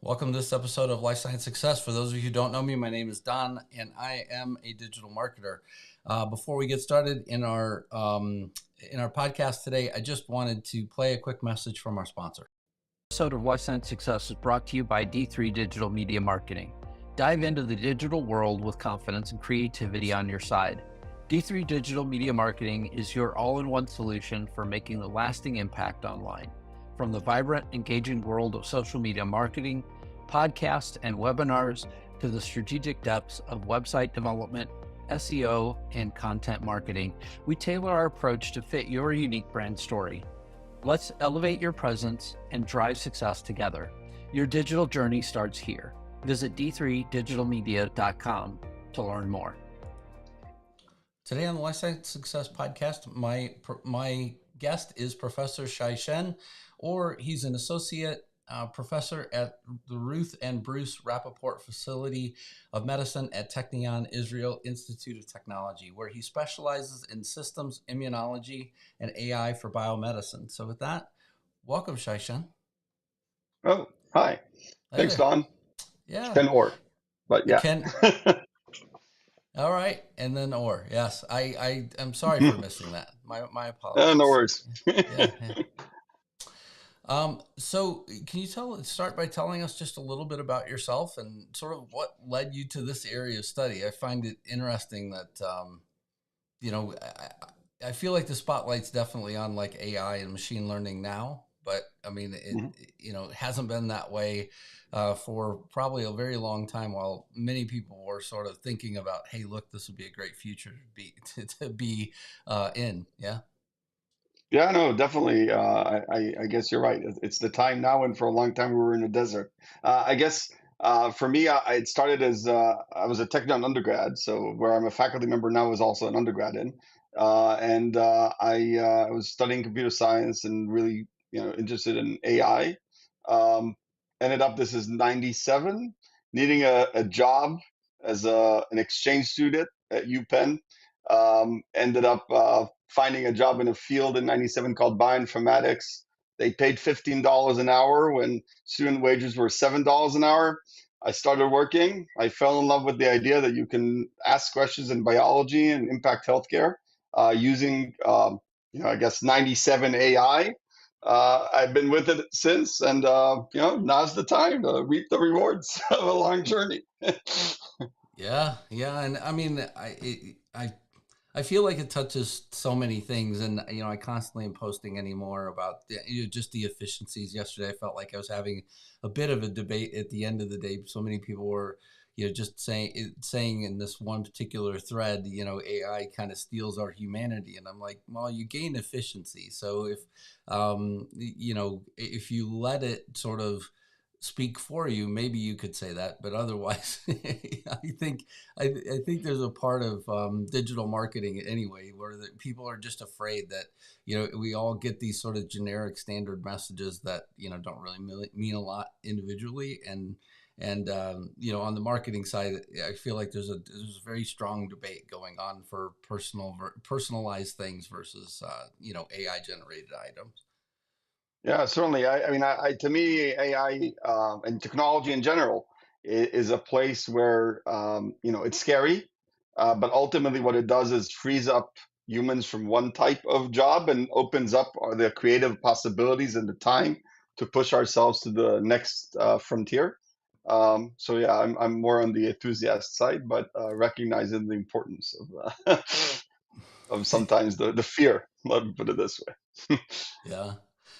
Welcome to this episode of Life Science Success. For those of you who don't know me, my name is Don, and I am a digital marketer. Before we get started in our podcast today, I just wanted to play a quick message from our sponsor. This episode of Life Science Success is brought to you by D3 Digital Media Marketing. Dive into the digital world with confidence and creativity on your side. D3 Digital Media Marketing is your all-in-one solution for making a lasting impact online. From the vibrant, engaging world of social media marketing, podcasts, and webinars, to the strategic depths of website development, SEO, and content marketing, we tailor our approach to fit your unique brand story. Let's elevate your presence and drive success together. Your digital journey starts here. Visit d3digitalmedia.com to learn more. Today on the Life Science Success podcast, my guest is Professor Shai Shen-Orr. He's an associate professor at the Ruth and Bruce Rappaport Facility of Medicine at Technion, Israel Institute of Technology, where he specializes in systems, immunology, and AI for biomedicine. So with that, welcome, Shai Shen. Oh, hi. Thanks, Don. Yeah. Shen-Orr, but yeah. All right, and then Orr. Yes, I am sorry for missing that. My apologies. No worries. Yeah. So can you start by telling us just a little bit about yourself and sort of what led you to this area of study? I find it interesting that, I feel like the spotlight's definitely on like AI and machine learning now, but I mean, it hasn't been that way for probably a very long time, while many people were sort of thinking about, hey, look, this would be a great future to be in. Yeah. Yeah, no, definitely. I guess you're right. It's the time now, and for a long time we were in the desert. I guess for me, it started as I was a Technion undergrad, so where I'm a faculty member now is also an undergrad in, and I was studying computer science and really, interested in AI. Um, Ended up, this is '97, needing a job as an exchange student at UPenn. Ended up finding a job in a field in '97 called bioinformatics. They paid $15 an hour when student wages were $7 an hour. I started working. I fell in love with the idea that you can ask questions in biology and impact healthcare using, I guess, '97 AI. I've been with it since, and now's the time to reap the rewards of a long journey. Yeah, and I mean, I feel like it touches so many things, and I constantly am posting anymore about just the efficiencies. Yesterday, I felt like I was having a bit of a debate at the end of the day. So many people were, just saying in this one particular thread, AI kind of steals our humanity, and I'm like, well, you gain efficiency. So if you let it sort of speak for you, maybe you could say that, but otherwise, I think there's a part of digital marketing anyway where people are just afraid that we all get these sort of generic standard messages that don't really mean a lot individually, and on the marketing side, I feel like there's a very strong debate going on for personalized things versus AI generated items. Yeah, certainly. I mean, to me, AI and technology in general is a place where it's scary, but ultimately, what it does is frees up humans from one type of job and opens up the creative possibilities and the time to push ourselves to the next frontier. So yeah, I'm more on the enthusiast side, but recognizing the importance of of sometimes the fear. Let me put it this way. Yeah.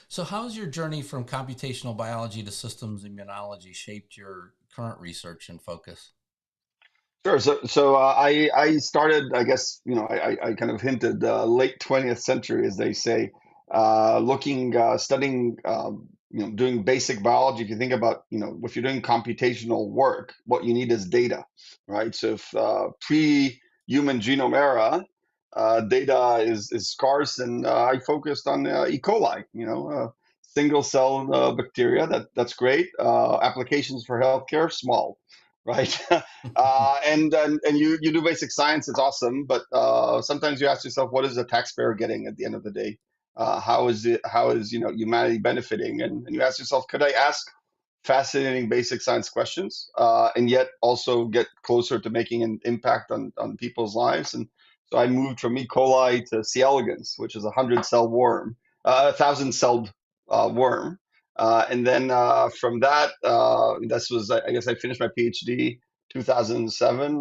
So how's your journey from computational biology to systems immunology shaped your current research and focus? Sure. So I started, I guess, I kind of hinted late 20th century, as they say, studying, doing basic biology. If you think about, if you're doing computational work, what you need is data, right? So if pre-human genome era, data is scarce, and I focused on E. coli, single cell bacteria. That's great. Applications for healthcare, small, right? And you do basic science, it's awesome, but sometimes you ask yourself, what is the taxpayer getting at the end of the day? How is humanity benefiting? And you ask yourself, could I ask fascinating basic science questions, and yet also get closer to making an impact on people's lives. And so I moved from E. coli to C. elegans, which is a 100-cell worm, 1,000-celled worm. And then from that, this was, I guess I finished my PhD 2007.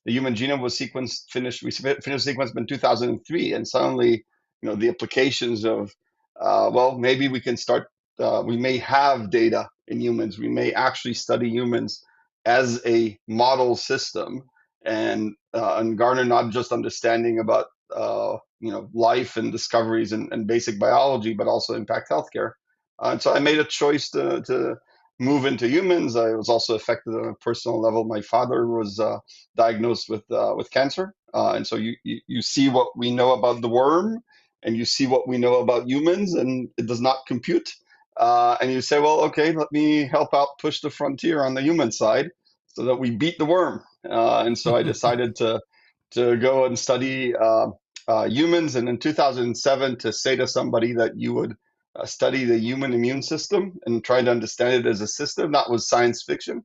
The human genome was sequenced, we finished sequencing in 2003. And suddenly, the implications of, well, maybe we can start, we may have data in humans. We may actually study humans as a model system and garner not just understanding about, life and discoveries and basic biology, but also impact healthcare. And so I made a choice to move into humans. I was also affected on a personal level. My father was diagnosed with cancer, and so you see what we know about the worm, and you see what we know about humans, and it does not compute. And you say, well, okay, let me help out push the frontier on the human side so that we beat the worm. And so I decided to go and study humans, and in 2007 to say to somebody that you would study the human immune system and try to understand it as a system. That was science fiction.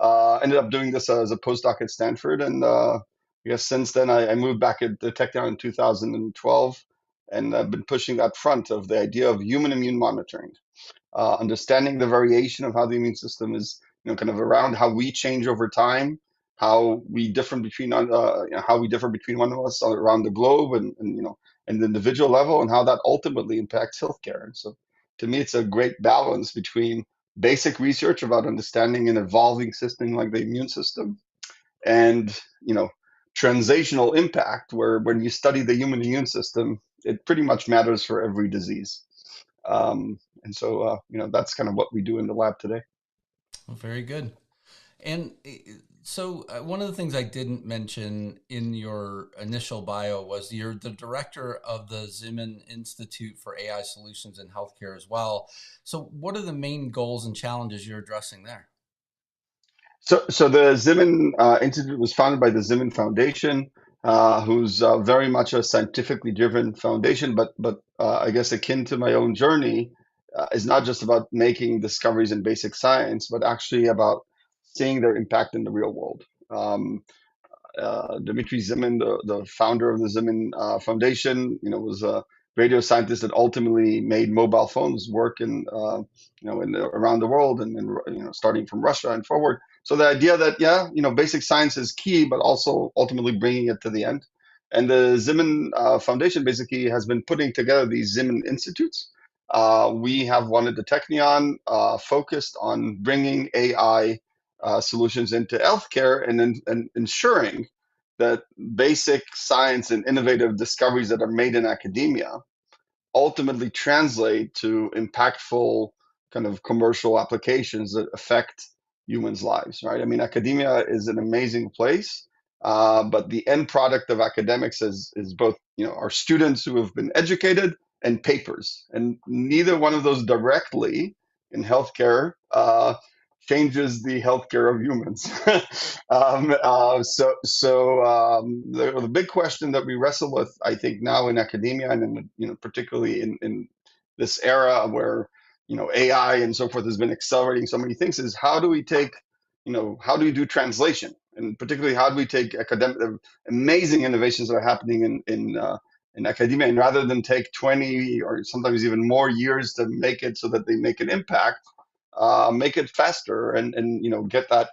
Ended up doing this as a postdoc at Stanford, and I guess since then I moved back at the Technion in 2012, and I've been pushing that front of the idea of human immune monitoring, understanding the variation of how the immune system is, kind of around how we change over time, how we differ between how we differ between one of us around the globe, and and the individual level, and how that ultimately impacts healthcare. And so, to me, it's a great balance between basic research about understanding an evolving system like the immune system, and translational impact, where when you study the human immune system, it pretty much matters for every disease. And so, that's kind of what we do in the lab today. Well, very good. And so one of the things I didn't mention in your initial bio was you're the director of the Zimin Institute for AI Solutions in Healthcare as well. So what are the main goals and challenges you're addressing there? So the Zimin Institute was founded by the Zimin Foundation, who's very much a scientifically driven foundation, but I guess akin to my own journey, is not just about making discoveries in basic science, but actually about seeing their impact in the real world. Dmitry Zimin, the founder of the Zimin Foundation, was a radio scientist that ultimately made mobile phones work around the world, and starting from Russia and forward. So the idea that basic science is key, but also ultimately bringing it to the end. And the Zimin Foundation basically has been putting together these Zimin Institutes. We have one at the Technion, focused on bringing AI solutions into healthcare, and ensuring that basic science and innovative discoveries that are made in academia ultimately translate to impactful kind of commercial applications that affect humans' lives, right? I mean, academia is an amazing place, but the end product of academics is both, our students who have been educated and papers, and neither one of those directly in healthcare changes the healthcare of humans. The big question that we wrestle with, I think, now in academia, and particularly in this era where AI and so forth has been accelerating so many things, is how do we how do we do translation, and particularly how do we take academic amazing innovations that are happening in academia, and rather than take 20 or sometimes even more years to make it so that they make an impact, make it faster, and get that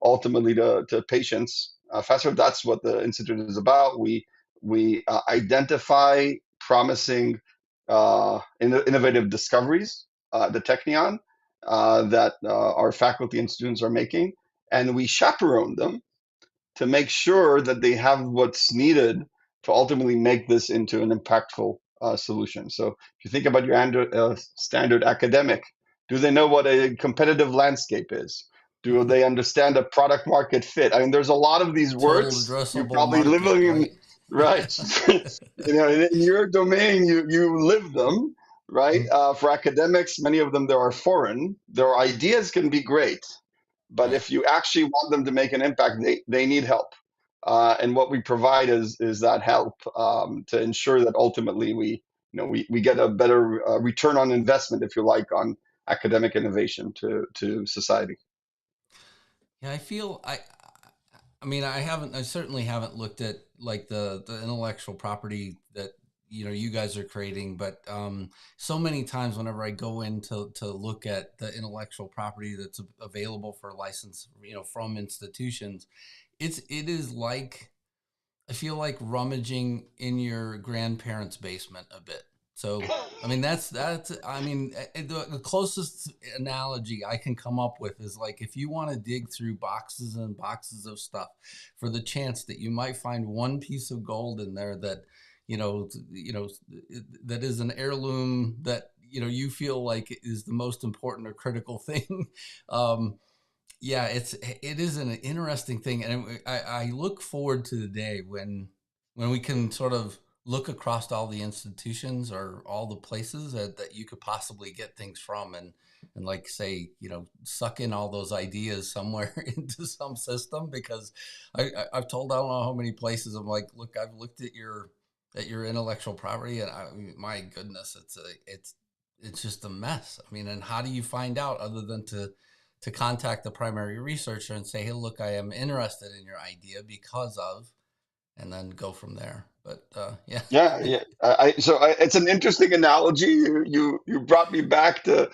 ultimately to patients faster. That's what the institute is about. We identify promising innovative discoveries, the Technion, that our faculty and students are making, and we chaperone them to make sure that they have what's needed to ultimately make this into an impactful solution. So if you think about your standard academic, do they know what a competitive landscape is? Do they understand a product market fit? I mean, there's a lot of these Total words you're addressable probably market, living in, right? right? In your domain, you live them, right? For academics, many of them, they are foreign. Their ideas can be great, but Right. if you actually want them to make an impact, they need help. And what we provide is that help, to ensure that ultimately we get a better return on investment, if you like, academic innovation to society. Yeah, I mean, I certainly haven't looked at like the intellectual property that you guys are creating, but so many times whenever I go in to look at the intellectual property that's available for license, from institutions, it is like, I feel like rummaging in your grandparents' basement a bit. So, I mean, I mean, the closest analogy I can come up with is like if you want to dig through boxes and boxes of stuff for the chance that you might find one piece of gold in there that, that is an heirloom that, you feel like is the most important or critical thing. um, yeah, it is an interesting thing, and I look forward to the day when we can sort of look across all the institutions or all the places that you could possibly get things from, and like say, suck in all those ideas somewhere into some system. Because I've told, I don't know how many places, I'm like, look, I've looked at your intellectual property, and my goodness, it's just a mess. I mean, and how do you find out other than to contact the primary researcher and say, hey, look, I am interested in your idea because of, and then go from there. But yeah. Yeah, yeah. It's an interesting analogy. You brought me back to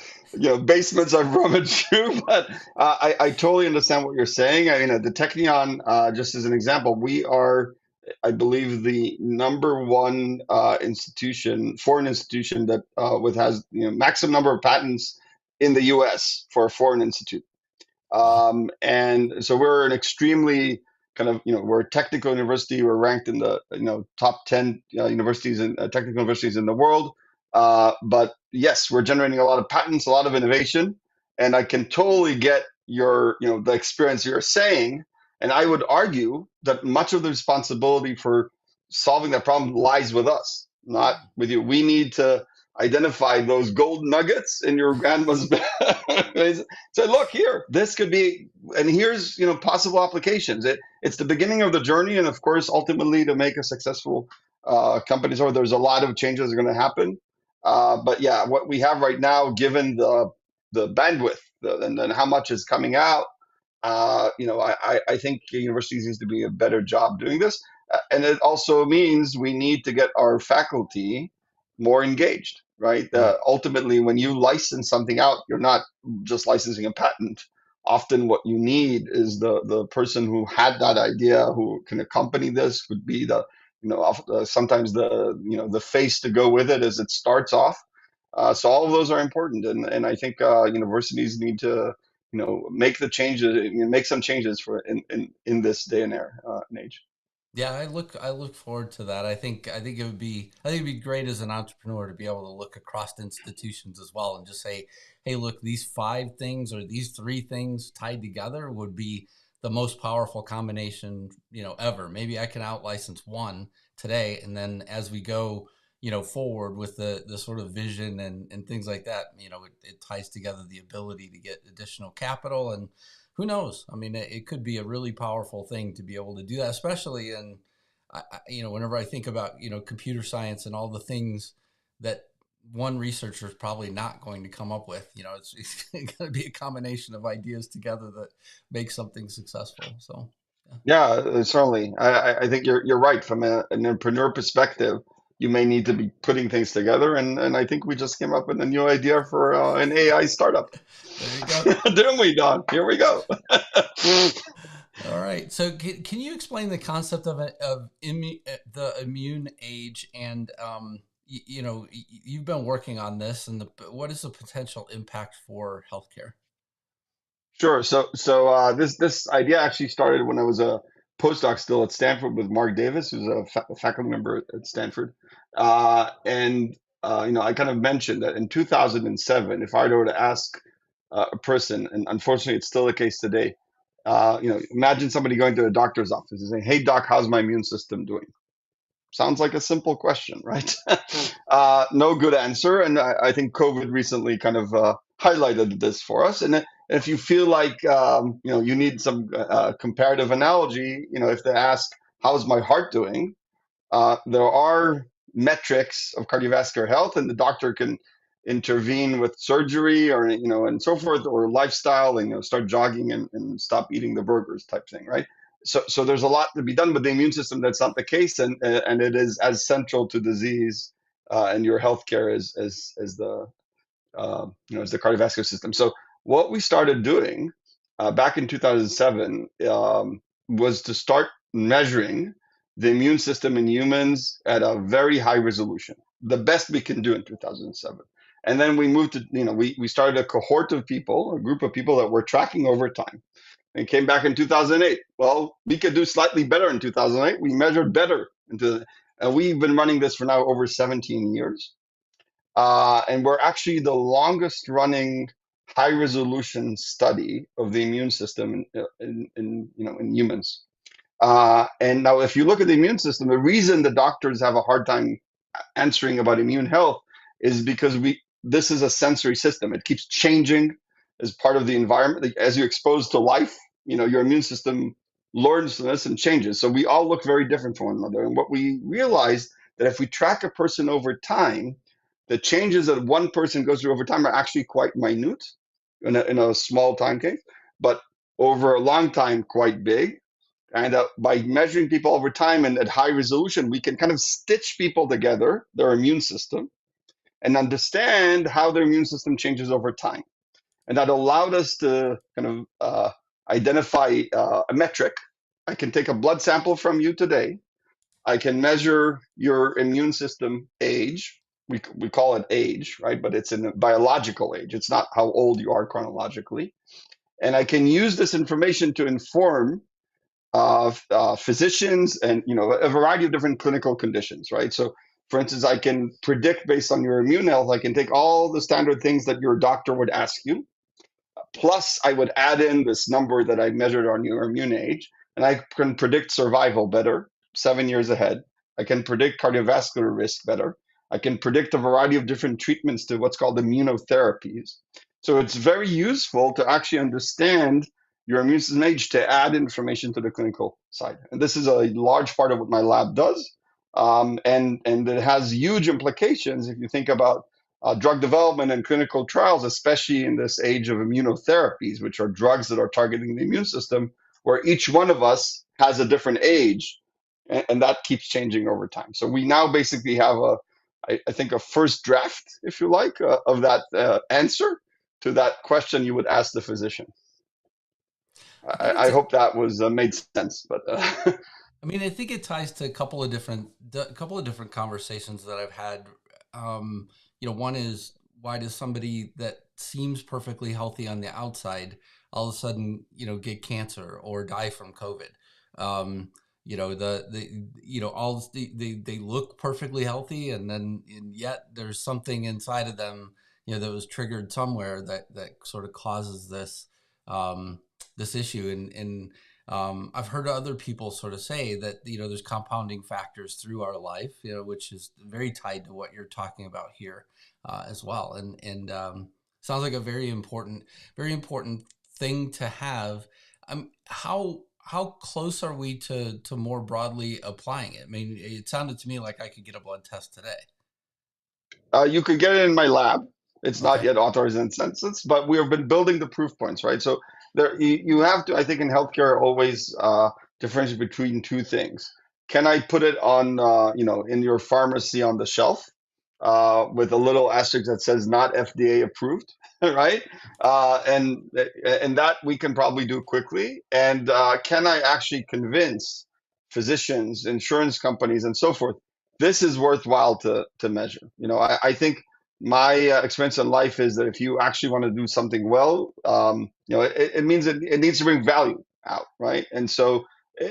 basements I've rummaged through, but I totally understand what you're saying. I mean, at the Technion, just as an example, we are, I believe, the number one foreign institution that with has maximum number of patents in the U.S. for a foreign institute. Wow. And so we're an extremely kind of, we're a technical university. We're ranked in the, top 10 universities and technical universities in the world. But yes, we're generating a lot of patents, a lot of innovation. And I can totally get the experience you're saying. And I would argue that much of the responsibility for solving that problem lies with us, not with you. We need to identify those gold nuggets in your grandma's bed. So look here, this could be, and here's possible applications. It's the beginning of the journey, and of course, ultimately, to make a successful company, so there's a lot of changes that are going to happen. But yeah, what we have right now, given the bandwidth and then how much is coming out, I think universities needs to be a better job doing this, and it also means we need to get our faculty more engaged, right? Mm. Ultimately, when you license something out, you're not just licensing a patent. Often, what you need is the person who had that idea, who can accompany this, could be the sometimes the face to go with it as it starts off. So all of those are important, and I think universities need to make the changes, make some changes for in this day and age. Yeah, I look forward to that. I think it'd be great as an entrepreneur to be able to look across institutions as well and just say, hey, look, these 5 things or these 3 things tied together would be the most powerful combination, ever. Maybe I can out license one today, and then as we go, forward with the sort of vision and things like that, it ties together the ability to get additional capital. And who knows? I mean, it could be a really powerful thing to be able to do that, especially in, whenever I think about, computer science and all the things that one researcher is probably not going to come up with. It's going to be a combination of ideas together that make something successful. So, yeah. Yeah, certainly. I think you're right. From an entrepreneur perspective, you may need to be putting things together, and I think we just came up with a new idea for an AI startup. There you go. Didn't we, Don? Here we go. All right. So, can you explain the concept the immune age, and you've been working on this, and what is the potential impact for healthcare? Sure. So this idea actually started when I was a postdoc still at Stanford with Mark Davis, who's a faculty member at Stanford, and I kind of mentioned that in 2007, if I were to ask a person, and unfortunately it's still the case today, imagine somebody going to a doctor's office and saying, "Hey doc, how's my immune system doing?" Sounds like a simple question, right? No good answer, and I think COVID recently kind of highlighted this for us. And if you feel like you need some comparative analogy, if they ask, "How's my heart doing?" There are metrics of cardiovascular health, and the doctor can intervene with surgery or, and so forth, or lifestyle, and, start jogging and stop eating the burgers type thing, right? So there's a lot to be done with the immune system. That's not the case, and it is as central to disease and your healthcare as the as the cardiovascular system. So what we started doing back in 2007 was to start measuring the immune system in humans at a very high resolution, the best we can do in 2007. And then we moved to, we started a cohort of people, a group of people that we're tracking over time, and came back in 2008. Well, we could do slightly better in 2008. We measured better. And we've been running this for now over 17 years. And we're actually the longest running high resolution study of the immune system in humans. And now, if you look at the immune system, the reason the doctors have a hard time answering about immune health is because this is a sensory system. It keeps changing as part of the environment. As you're exposed to life, your immune system learns this and changes. So we all look very different from one another. And what we realized that if we track a person over time, the changes that one person goes through over time are actually quite minute in a small time case, but over a long time, quite big. And by measuring people over time and at high resolution, we can kind of stitch people together, their immune system, and understand how their immune system changes over time. And that allowed us to kind of identify a metric. I can take a blood sample from you today. I can measure your immune system age. We call it age, right? But it's in a biological age. It's not how old you are chronologically. And I can use this information to inform physicians and a variety of different clinical conditions, right? So, for instance, I can predict based on your immune health. I can take all the standard things that your doctor would ask you, plus I would add in this number that I measured on your immune age, and I can predict survival better, 7 years ahead. I can predict cardiovascular risk better. I can predict a variety of different treatments to what's called immunotherapies. So it's very useful to actually understand your immune system age to add information to the clinical side. And this is a large part of what my lab does. And it has huge implications if you think about drug development and clinical trials, especially in this age of immunotherapies, which are drugs that are targeting the immune system, where each one of us has a different age, and that keeps changing over time. So we now basically have I think, a first draft, if you like, of that answer to that question you would ask the physician. I think I hope that was made sense, but I mean, I think it ties to a couple of different conversations that I've had. One is, why does somebody that seems perfectly healthy on the outside all of a sudden, get cancer or die from COVID? They look perfectly healthy, and yet there's something inside of them, that was triggered somewhere that sort of causes this issue. And I've heard other people sort of say that, there's compounding factors through our life, which is very tied to what you're talking about here as well. And sounds like a very important thing to have. How close are we to more broadly applying it? I mean, it sounded to me like I could get a blood test today. You could get it in my lab. It's not Okay. yet authorized in census, but we have been building the proof points, right? So you have to, I think, in healthcare, always differentiate between two things. Can I put it on, in your pharmacy on the shelf with a little asterisk that says not FDA approved, right? And that we can probably do quickly. And can I actually convince physicians, insurance companies, and so forth? This is worthwhile to measure. I think my experience in life is that if you actually want to do something well, it means it needs to bring value out, right? And so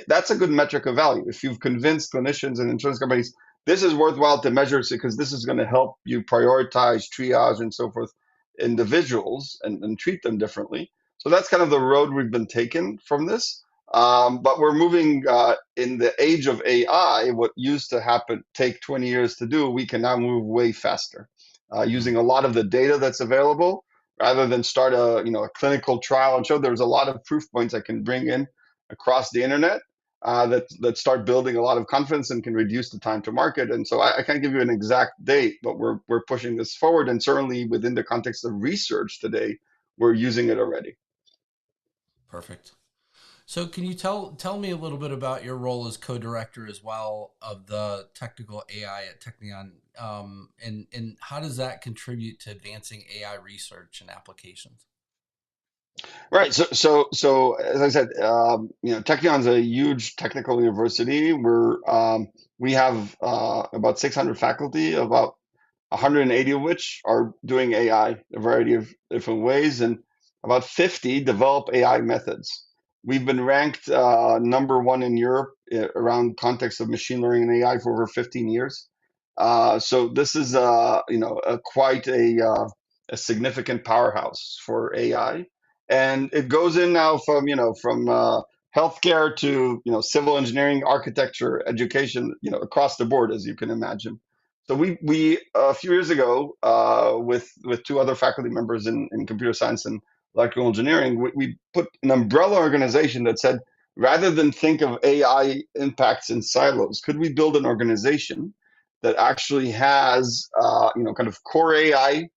that's a good metric of value. If you've convinced clinicians and insurance companies, this is worthwhile to measure because this is going to help you prioritize, triage, and so forth individuals and treat them differently. So that's kind of the road we've been taken from this. But we're moving in the age of AI. What used to take 20 years to do, we can now move way faster using a lot of the data that's available, rather than start a clinical trial and show. There's a lot of proof points I can bring in across the internet. that start building a lot of confidence and can reduce the time to market. And so I can't give you an exact date, but we're pushing this forward, and certainly within the context of research today, we're using it already. Perfect. So can you tell me a little bit about your role as co-director as well of the technical AI at Technion, and how does that contribute to advancing AI research and applications? Right. So as I said, Technion's a huge technical university. We have about 600 faculty, about 180 of which are doing AI a variety of different ways, and about 50 develop AI methods. We've been ranked #1 in Europe around context of machine learning and AI for over 15 years. So this is quite a significant powerhouse for AI, and it goes in now from healthcare to civil engineering, architecture, education, across the board, as you can imagine. So we a few years ago, with two other faculty members in computer science and electrical engineering, we put an umbrella organization that said, rather than think of AI impacts in silos, could we build an organization that actually has kind of core AI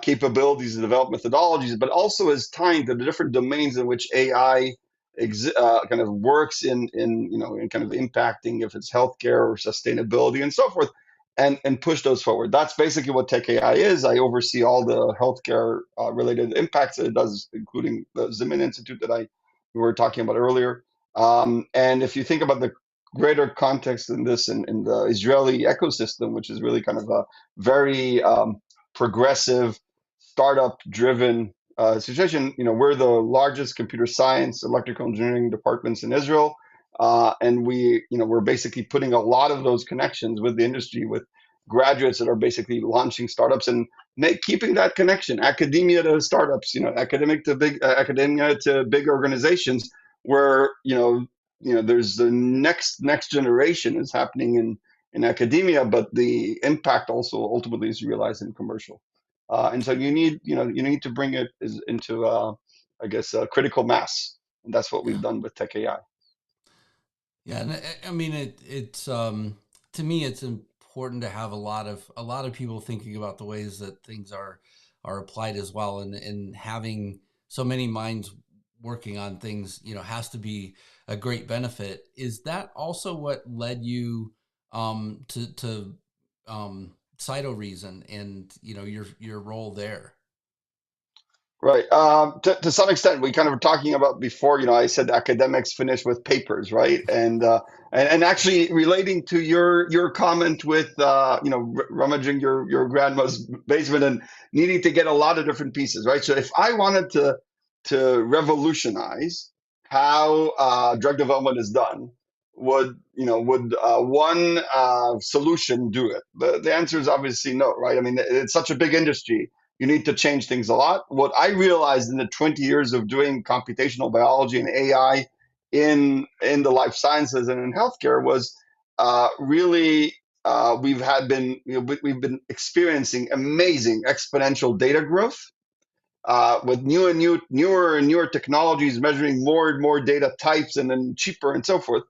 capabilities and develop methodologies, but also is tying to the different domains in which AI kind of works in kind of impacting, if it's healthcare or sustainability and so forth, and push those forward. That's basically what Tech AI is. I oversee all the healthcare related impacts that it does, including the Zimin Institute that we were talking about earlier. And if you think about the greater context in this, in the Israeli ecosystem, which is really kind of a very progressive, startup-driven situation. We're the largest computer science, electrical engineering departments in Israel, and we're basically putting a lot of those connections with the industry, with graduates that are basically launching startups and keeping that connection, academia to startups, academia to big organizations, where there's the next generation is happening in academia, but the impact also ultimately is realized in commercial. And so you need to bring it into I guess critical mass, and that's what we've Yeah. done with Tech AI. Yeah, and I mean it's to me it's important to have a lot of people thinking about the ways that things are applied as well, and having so many minds working on things, has to be a great benefit. Is that also what led you to CytoReason and your role there? Right. To some extent, we kind of were talking about before. I said academics finish with papers, right? And actually relating to your comment with rummaging your grandma's basement and needing to get a lot of different pieces, right? So if I wanted to revolutionize how drug development is done, would one solution do it? The answer is obviously no, right? I mean, it's such a big industry, you need to change things a lot. What I realized in the 20 years of doing computational biology and AI in the life sciences and in healthcare was really we've been experiencing amazing exponential data growth with newer and newer technologies measuring more and more data types and then cheaper and so forth.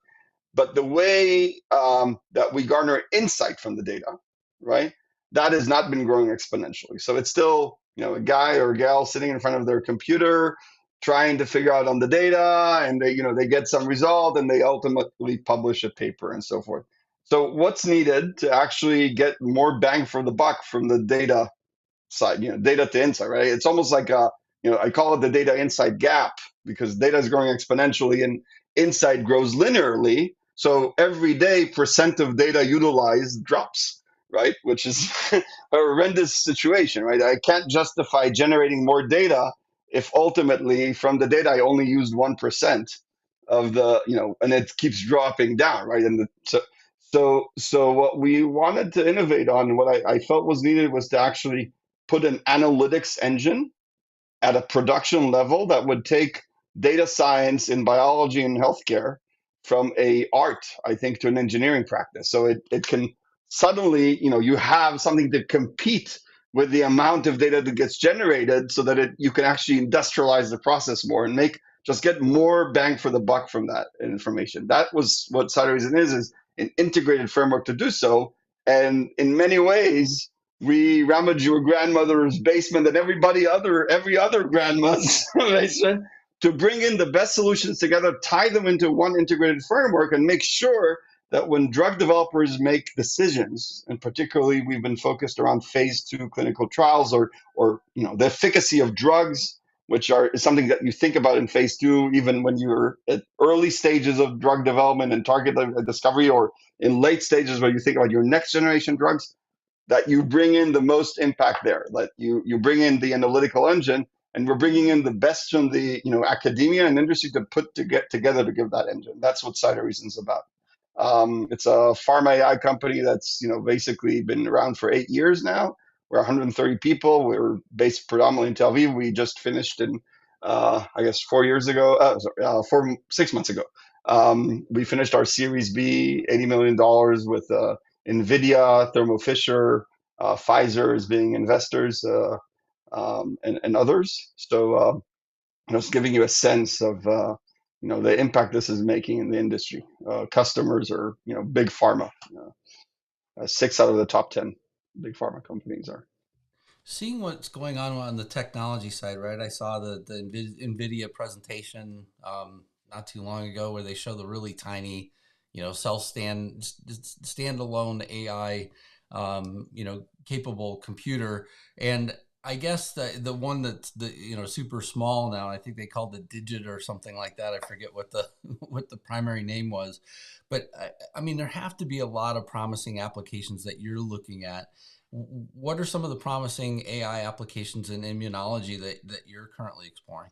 But the way that we garner insight from the data, right, that has not been growing exponentially. So it's still, a guy or a gal sitting in front of their computer trying to figure out on the data, and they get some result, and they ultimately publish a paper and so forth. So what's needed to actually get more bang for the buck from the data side, data to insight, right? It's almost like I call it the data insight gap, because data is growing exponentially and insight grows linearly. So every day, percent of data utilized drops, right? Which is a horrendous situation, right? I can't justify generating more data if ultimately from the data I only used 1% of the, and it keeps dropping down, right? So what we wanted to innovate on, what I felt was needed, was to actually put an analytics engine at a production level that would take data science in biology and healthcare from a art, I think, to an engineering practice. So it can suddenly, you have something to compete with the amount of data that gets generated, so that you can actually industrialize the process more and make just get more bang for the buck from that information. That was what CytoReason is an integrated framework to do so. And in many ways, we rummage your grandmother's basement and every other grandma's basement to bring in the best solutions together, tie them into one integrated framework, and make sure that when drug developers make decisions, and particularly we've been focused around phase 2 clinical trials or the efficacy of drugs, which is something that you think about in phase 2, even when you're at early stages of drug development and target discovery, or in late stages where you think about your next generation drugs, that you bring in the most impact there, that you bring in the analytical engine, and we're bringing in the best from the academia and industry to get together to give that engine. That's what CytoReason is about. It's a pharma AI company that's basically been around for 8 years now. We're 130 people. We're based predominantly in Tel Aviv. We just finished in I guess 6 months ago. We finished our Series B, $80 million with NVIDIA, Thermo Fisher, Pfizer as being investors, and others. So just giving you a sense of the impact this is making in the industry. Customers are big pharma. 6 out of the top 10 big pharma companies are. Seeing what's going on the technology side, right? I saw the NVIDIA presentation not too long ago where they show the really tiny, standalone AI, capable computer. And I guess the one that's super small now, I think they called the Digit or something like that. I forget what the what the primary name was, but I mean there have to be a lot of promising applications that you're looking at. What are some of the promising AI applications in immunology that you're currently exploring?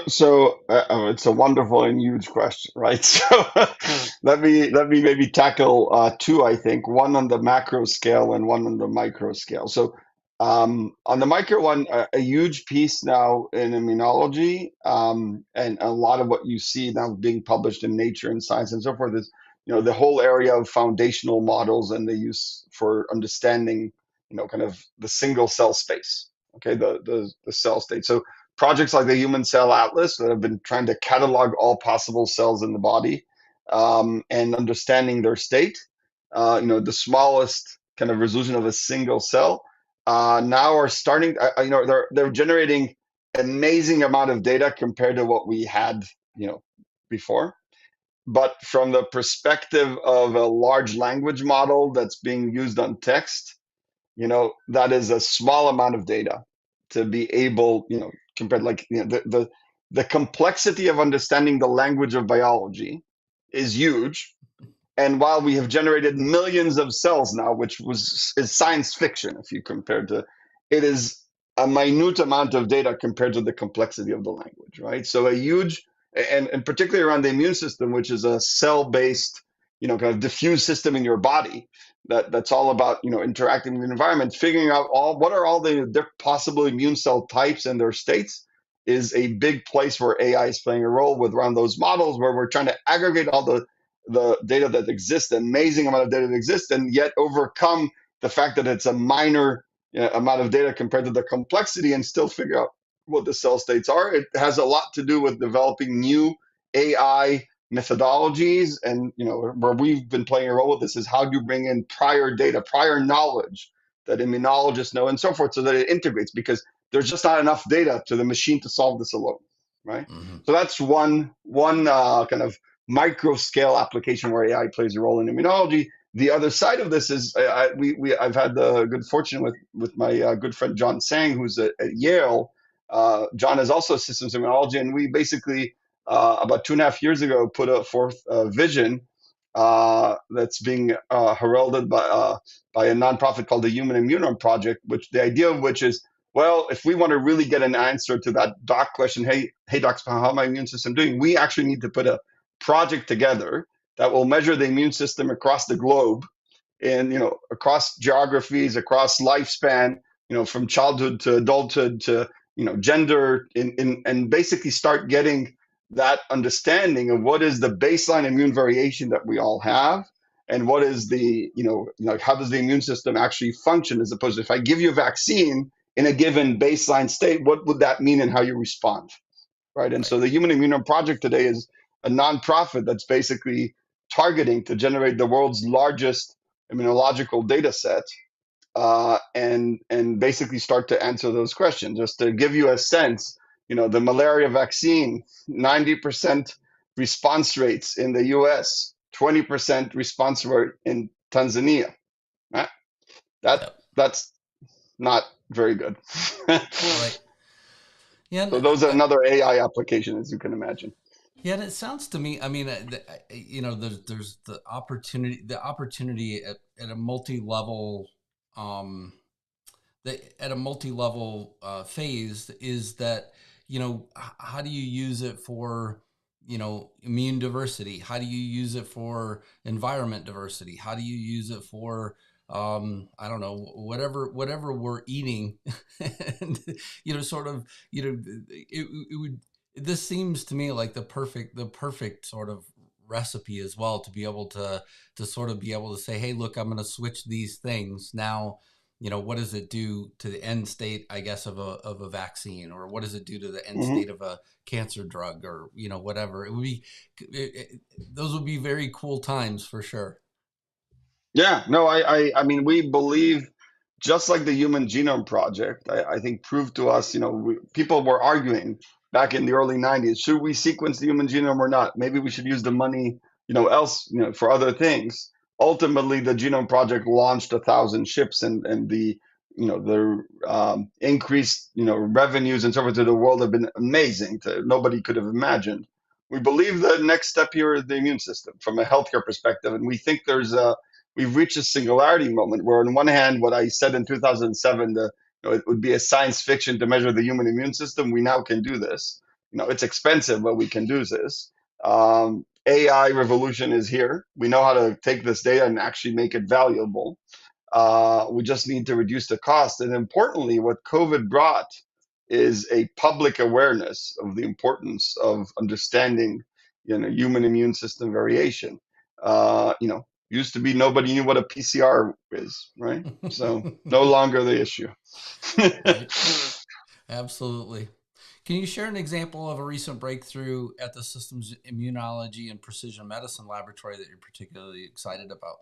So it's a wonderful and huge question, right? So let me maybe tackle 2. I think one on the macro scale and one on the micro scale. So on the micro one, a huge piece now in immunology, and a lot of what you see now being published in Nature and Science and so forth is the whole area of foundational models and the use for understanding kind of the single cell space. Okay, the cell state. So projects like the Human Cell Atlas that have been trying to catalog all possible cells in the body, and understanding their state. The smallest kind of resolution of a single cell now are starting. They're generating amazing amount of data compared to what we had before. But from the perspective of a large language model that's being used on text, that is a small amount of data to be able, compared, like, the complexity of understanding the language of biology is huge. And while we have generated millions of cells now, which is science fiction, if you compare to, it is a minute amount of data compared to the complexity of the language, right? So a huge, and particularly around the immune system, which is a cell-based, kind of diffuse system in your body that's all about, interacting with the environment, figuring out what are all the possible immune cell types and their states is a big place where AI is playing a role with around those models, where we're trying to aggregate all the data that exists, the amazing amount of data that exists, and yet overcome the fact that it's a minor amount of data compared to the complexity, and still figure out what the cell states are. It has a lot to do with developing new AI methodologies, and where we've been playing a role with this is how do you bring in prior data, prior knowledge that immunologists know, and so forth, so that it integrates, because there's just not enough data to the machine to solve this alone, right? Mm-hmm. So that's one kind of micro scale application where AI plays a role in immunology. The other side of this is I've had the good fortune with my good friend John Sang, who's at Yale. John is also a systems immunology, and we basically about 2.5 years ago put forth a vision that's being heralded by a nonprofit called the Human Immunome Project, which the idea of which is, well, if we want to really get an answer to that doc question, hey docs, how my immune system doing? We actually need to put a project together that will measure the immune system across the globe, and across geographies, across lifespan, from childhood to adulthood to gender, and basically start getting that understanding of what is the baseline immune variation that we all have, and what is the how does the immune system actually function, as opposed to, if I give you a vaccine in a given baseline state, what would that mean and how you respond? right? And Right. so the Human Immunome Project today is a nonprofit that's basically targeting to generate the world's largest immunological data set, and basically start to answer those questions. Just to give you a sense, the malaria vaccine, 90% response rates in the US, 20% response rate in Tanzania. Right? Yep. That's not very good. Right. Yeah. So those are another AI application, as you can imagine. Yeah, and it sounds to me. I mean, there's the opportunity at a multi-level, um, at a multi-level phase is that how do you use it for immune diversity? How do you use it for environment diversity? How do you use it for I don't know, whatever we're eating? And sort of it would this seems to me like the perfect sort of recipe as well, to be able to sort of be able to say, hey, look, I'm going to switch these things now. What does it do to the end state, I guess, of a vaccine, or what does it do to the end Mm-hmm. state of a cancer drug, or whatever? It would be those would be very cool times for sure. Yeah, no, I mean, we believe, just like the Human Genome Project, I think proved to us, people were arguing back in the early 90s, should we sequence the human genome or not? Maybe we should use the money, for other things. Ultimately, the Genome Project launched 1,000 ships, and the increased, revenues and so forth to the world have been amazing. Nobody could have imagined. We believe the next step here is the immune system from a healthcare perspective, and we think we've reached a singularity moment where, on one hand, what I said in 2007, it would be a science fiction to measure the human immune system. We now can do this. It's expensive, but we can do this. AI revolution is here. We know how to take this data and actually make it valuable. We just need to reduce the cost. And importantly, what COVID brought is a public awareness of the importance of understanding, human immune system variation. Used to be nobody knew what a PCR is, right? So no longer the issue. Right. Absolutely. Can you share an example of a recent breakthrough at the Systems Immunology and Precision Medicine Laboratory that you're particularly excited about?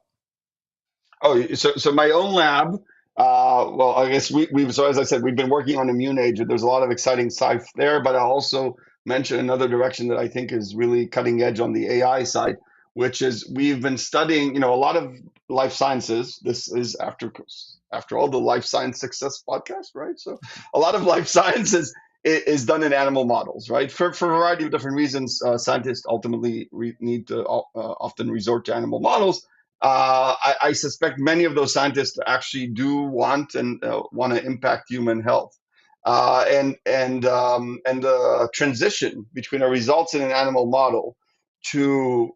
Oh, so my own lab. Well, I guess we've so as I said, we've been working on immune age. There's a lot of exciting stuff there, but I'll also mention another direction that I think is really cutting edge on the AI side, which is we've been studying, a lot of life sciences. This is after all the life science success podcast, right? So a lot of life sciences is done in animal models, right? For a variety of different reasons, scientists ultimately need to often resort to animal models. I suspect many of those scientists actually do want to impact human health, and the transition between our results in an animal model to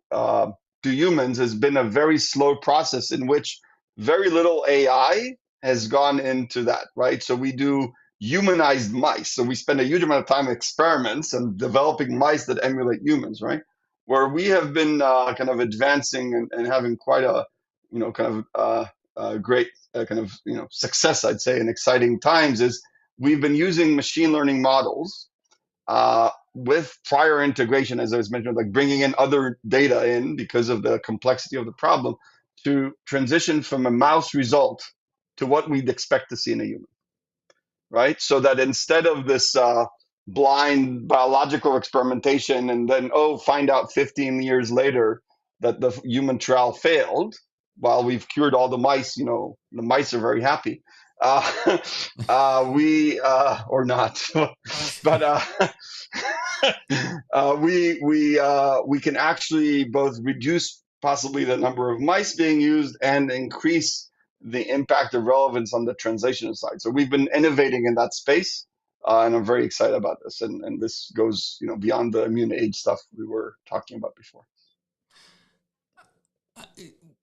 humans has been a very slow process in which very little AI has gone into that, right? So we do humanized mice. So we spend a huge amount of time in experiments and developing mice that emulate humans, right? Where we have been kind of advancing and having quite a kind of great kind of success, I'd say, in exciting times, is we've been using machine learning models with prior integration, as I was mentioning, like bringing in other data in because of the complexity of the problem, to transition from a mouse result to what we'd expect to see in a human, right? So that instead of this blind biological experimentation and then, find out 15 years later that the human trial failed, while we've cured all the mice, the mice are very happy. We or not, but we can actually both reduce possibly the number of mice being used and increase the impact of relevance on the translational side. So we've been innovating in that space, and I'm very excited about this. And this goes, beyond the immune age stuff we were talking about before.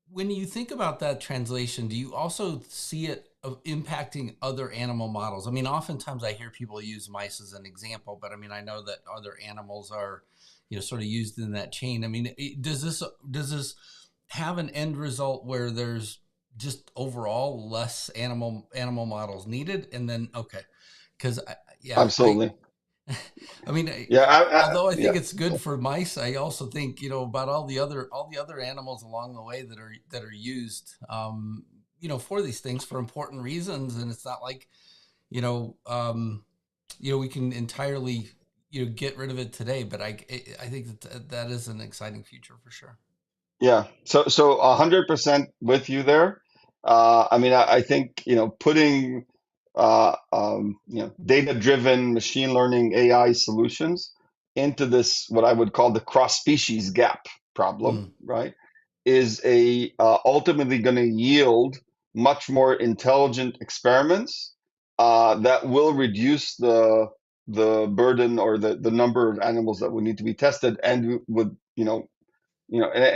When you think about that translation, do you also see it impacting other animal models? I mean, oftentimes I hear people use mice as an example, but I mean, I know that other animals are, sort of used in that chain. I mean, does this have an end result where there's just overall less animal models needed? And then, okay, because yeah, Absolutely. I mean, Yeah, although I think yeah, it's good for mice, I also think, about all the other animals along the way that are used, for these things for important reasons. And it's not like, you know, um, we can entirely, get rid of it today. But I think that is an exciting future for sure. yeah. So 100% with you there. I mean, I think, putting data-driven machine learning AI solutions into this, what I would call the cross-species gap problem, Mm, right, is a ultimately going to yield much more intelligent experiments that will reduce the burden or the number of animals that would need to be tested, and would, and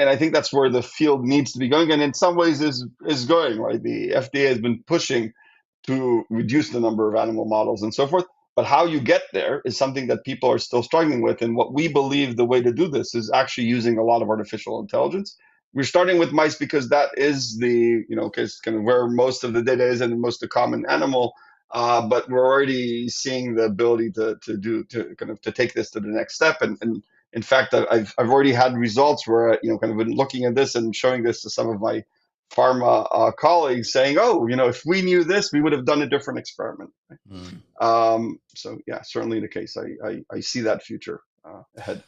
I think that's where the field needs to be going, and in some ways is going, right. The FDA has been pushing to reduce the number of animal models and so forth. But how you get there is something that people are still struggling with. And what we believe the way to do this is actually using a lot of artificial intelligence. We're starting with mice because that is cause kind of where most of the data is and most of the common animal. But we're already seeing the ability to take this to the next step. And in fact, I've already had results where, kind of been looking at this and showing this to some of my pharma colleagues, saying, "Oh, if we knew this, we would have done a different experiment." mm. So yeah, certainly the case. I see that future ahead.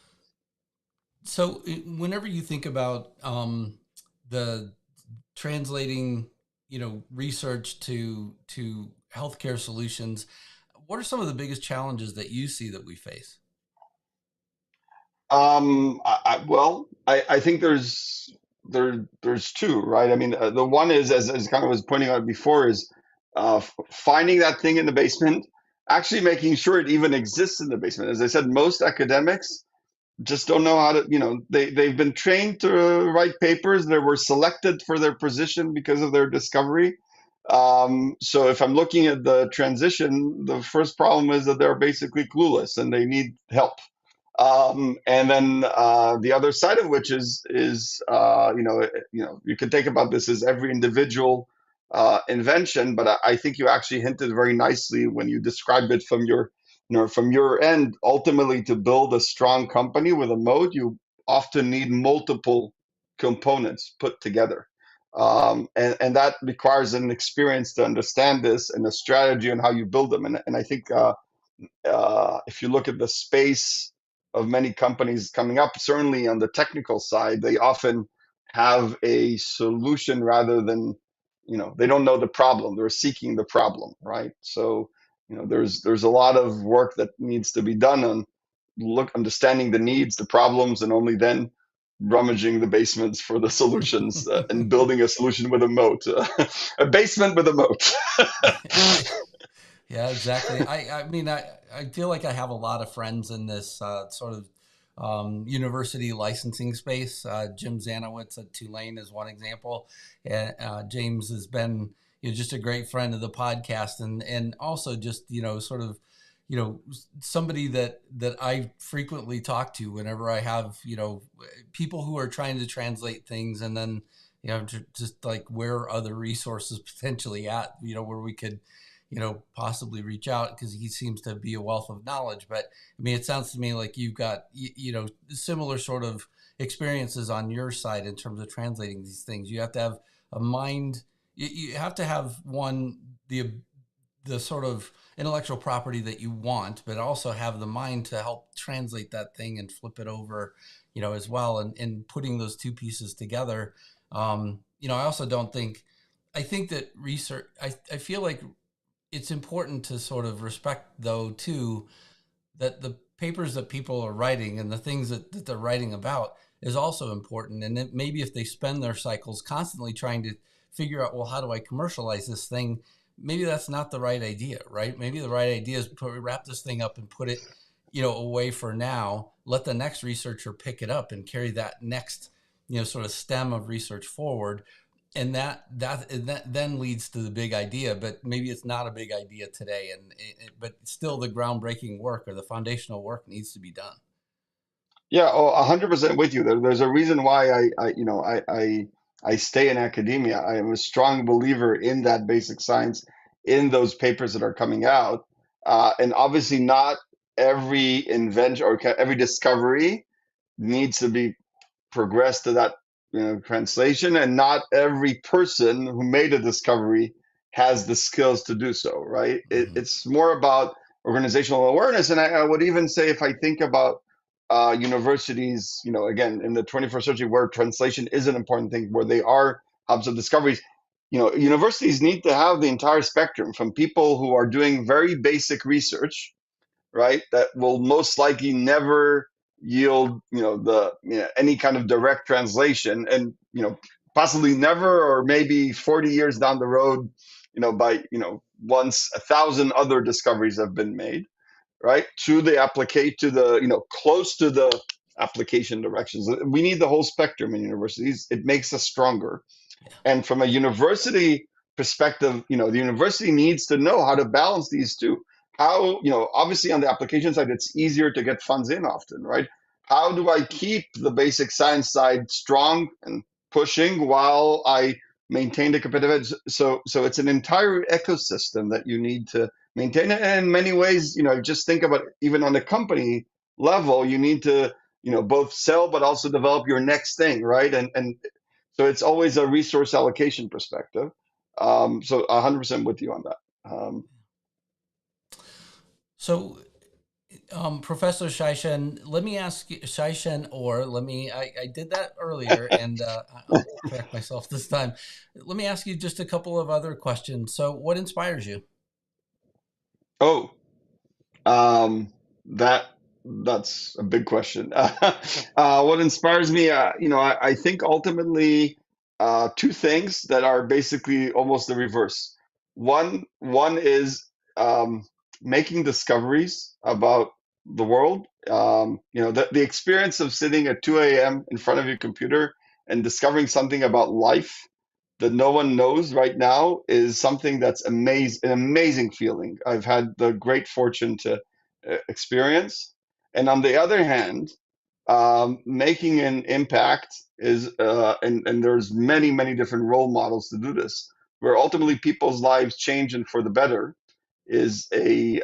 So whenever you think about the translating, research to healthcare solutions, what are some of the biggest challenges that you see that we face? I think there's two, right? I mean, the one is, as kind of was pointing out before, is finding that thing in the basement, actually making sure it even exists in the basement. As I said, most academics just don't know how to, they've been trained to write papers. They were selected for their position because of their discovery. So if I'm looking at the transition, the first problem is that they're basically clueless and they need help. And then the other side of which is you can think about this as every individual invention, but I think you actually hinted very nicely when you described it from your end. Ultimately, to build a strong company with a moat, you often need multiple components put together. And that requires an experience to understand this, and a strategy on how you build them. And I think if you look at the space of many companies coming up, certainly on the technical side, they often have a solution rather than, they don't know the problem. They're seeking the problem, right? So, there's a lot of work that needs to be done on understanding the needs, the problems, and only then rummaging the basements for the solutions and building a solution with a moat, a basement with a moat. Yeah, exactly. I mean, I feel like I have a lot of friends in this sort of university licensing space. Jim Zanowitz at Tulane is one example. And James has been, just a great friend of the podcast, and also just, sort of, somebody that I frequently talk to whenever I have, people who are trying to translate things, and then, just like where are other resources potentially at, where we could, possibly reach out, because he seems to be a wealth of knowledge. But I mean, it sounds to me like you've got, similar sort of experiences on your side in terms of translating these things. You have to have a mind. You have to have the sort of intellectual property that you want, but also have the mind to help translate that thing and flip it over, as well. And putting those two pieces together. I also don't think, I think that research, I feel like it's important to sort of respect, though, too, that the papers that people are writing and the things that they're writing about is also important. And it, maybe if they spend their cycles constantly trying to figure out, well, how do I commercialize this thing? Maybe that's not the right idea, right? Maybe the right idea is wrap this thing up and put it, away for now. Let the next researcher pick it up and carry that next, sort of stem of research forward, and that then leads to the big idea. But maybe it's not a big idea today, but still the groundbreaking work or the foundational work needs to be done. Yeah, 100% with you. There's a reason why I stay in academia. I am a strong believer in that basic science, in those papers that are coming out, and obviously not every invention or every discovery needs to be progressed to that translation, and not every person who made a discovery has the skills to do so, right? Mhm. It's more about organizational awareness. And I would even say, if I think about universities, again, in the 21st century, where translation is an important thing, where they are hubs of discoveries, universities need to have the entire spectrum, from people who are doing very basic research, right, that will most likely never yield any kind of direct translation, and possibly never, or maybe 40 years down the road, by once 1,000 other discoveries have been made, right, to the applicate to the close to the application directions. We need the whole spectrum in universities. It makes us stronger. Yeah. And from a university perspective, the university needs to know how to balance these two. How, obviously on the application side, it's easier to get funds in often, right? How do I keep the basic science side strong and pushing while I maintain the competitive edge? So it's an entire ecosystem that you need to maintain. And in many ways, just think about it, even on the company level, you need to, both sell but also develop your next thing, right? And so it's always a resource allocation perspective. So 100% with you on that. So, Professor Shai Shen, let me ask you, Shai Shen-Orr, I did that earlier, and I'll correct myself this time. Let me ask you just a couple of other questions. So what inspires you? Oh, um, that that's a big question. What inspires me? I think ultimately two things that are basically almost the reverse. One is making discoveries about the world. The experience of sitting at 2 a.m. in front of your computer and discovering something about life that no one knows right now is something that's an amazing feeling. I've had the great fortune to experience. And on the other hand, making an impact is, and there's many different role models to do this, where ultimately people's lives change and for the better, is a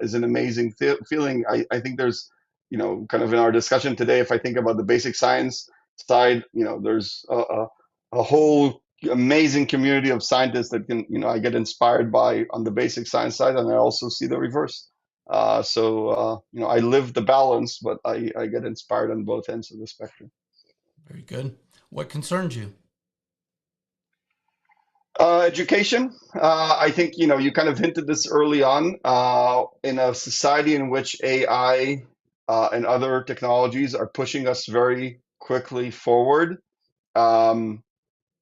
is an amazing feeling. I think there's, kind of in our discussion today, if I think about the basic science side, there's a whole amazing community of scientists that can, I get inspired by on the basic science side, and I also see the reverse. I live the balance, but I get inspired on both ends of the spectrum. Very good. What concerns you? Education. I think, you kind of hinted this early on. In a society in which AI and other technologies are pushing us very quickly forward, um,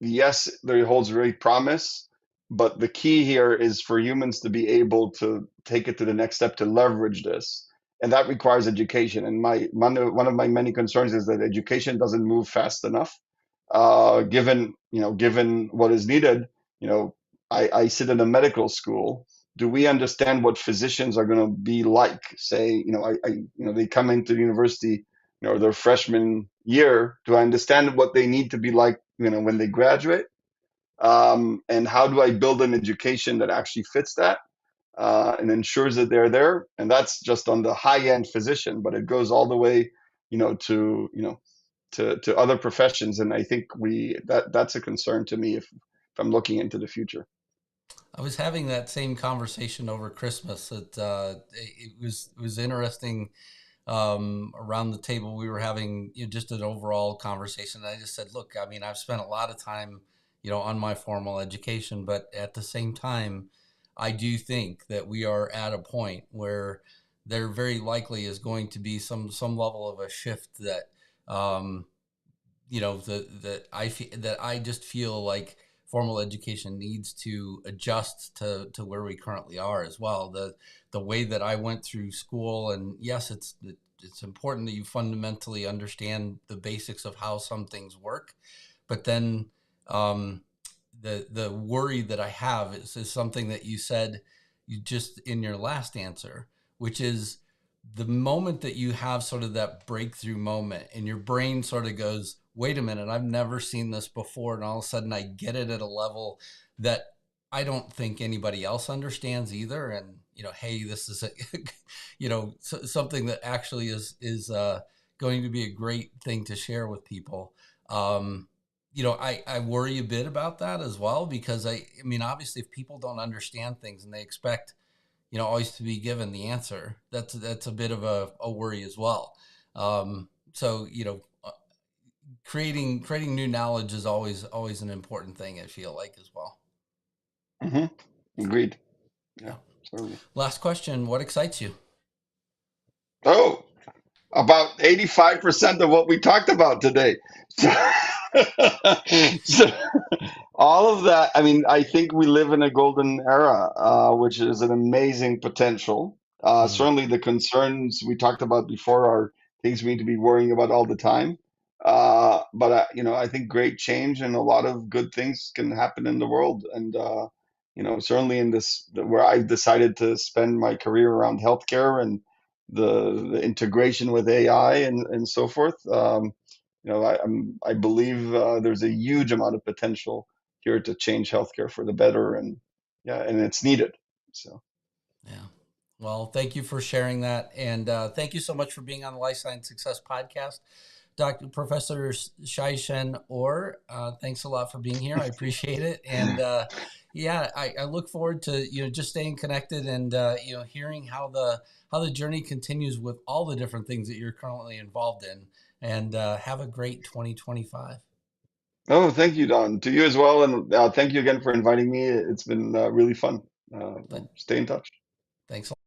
yes, there holds great promise, but the key here is for humans to be able to take it to the next step to leverage this, and that requires education. And one of my many concerns is that education doesn't move fast enough. Given what is needed, you know, I sit in a medical school. Do we understand what physicians are going to be like? Say, they come into the university, their freshman year. Do I understand what they need to be like, when they graduate? And how do I build an education that actually fits that and ensures that they're there? And that's just on the high end physician, but it goes all the way, to other professions. And I think that's a concern to me if I'm looking into the future. I was having that same conversation over Christmas. It was interesting. Around the table, we were having just an overall conversation. I just said, "Look, I mean, I've spent a lot of time, on my formal education, but at the same time, I do think that we are at a point where there very likely is going to be some level of a shift that, um, that I just feel like formal education needs to adjust to where we currently are as well. The way that I went through school, and yes, it's important that you fundamentally understand the basics of how some things work, but then um, the worry that I have is something that you said, you just in your last answer, which is the moment that you have sort of that breakthrough moment and your brain sort of goes, wait a minute, I've never seen this before. And all of a sudden I get it at a level that I don't think anybody else understands either. And, hey, this is something that actually is going to be a great thing to share with people. I worry a bit about that as well, because I mean, obviously if people don't understand things and they expect, always to be given the answer, that's a bit of a worry as well. So, creating new knowledge is always an important thing, I feel like, as well. Agreed. Yeah, Yeah. certainly. Last question. What excites you? Oh, about 85% of what we talked about today. So, all of that, I mean, I think we live in a golden era, which is an amazing potential. Mm, Certainly, the concerns we talked about before are things we need to be worrying about all the time. But I think great change and a lot of good things can happen in the world. And certainly in this, where I've decided to spend my career around healthcare and the integration with AI and so forth. I believe there's a huge amount of potential here to change healthcare for the better, and yeah, and it's needed. So, yeah. Well, thank you for sharing that. And thank you so much for being on the Life Science Success Podcast. Professor Shai Shen-Orr, thanks a lot for being here. I appreciate it. And yeah, I look forward to, just staying connected and, hearing how the journey continues with all the different things that you're currently involved in. And have a great 2025. oh, thank you, Don. To you as well, and thank you again for inviting me. It's been really fun. Th- Stay in touch. Thanks a lot.